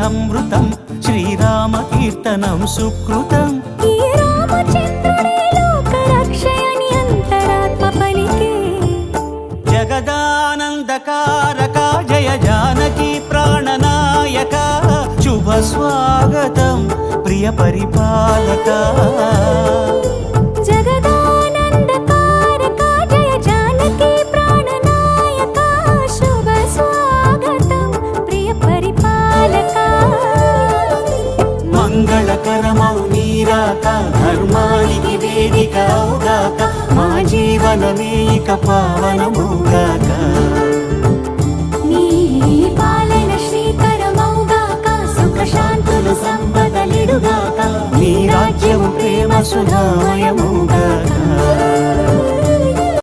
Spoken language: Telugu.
అమృతం శ్రీరామ కీర్తనం సుకృతం ఈ రామచంద్రుడే లోక రక్షయని అంతరాత్మ పలికే జగదానందకారక జయ జానకి ప్రాణనాయక శుభ స్వాగతం ప్రియ పరిపాలక జగదానందకారక జయ జానకి ప్రాణనాయక శుభ స్వాగతం ప్రియ పరిపాలక మంగళకరమౌ నీరాక ధర్మానికి వేదిక అవుగాక మా జీవనమే ఇక పావనమౌగాక నీ పాలన శ్రీకరమౌగాక సుఖ శాంతులు సంపదలిడుగాక నీ రాజ్యము ప్రేమ సుధామయమౌగాక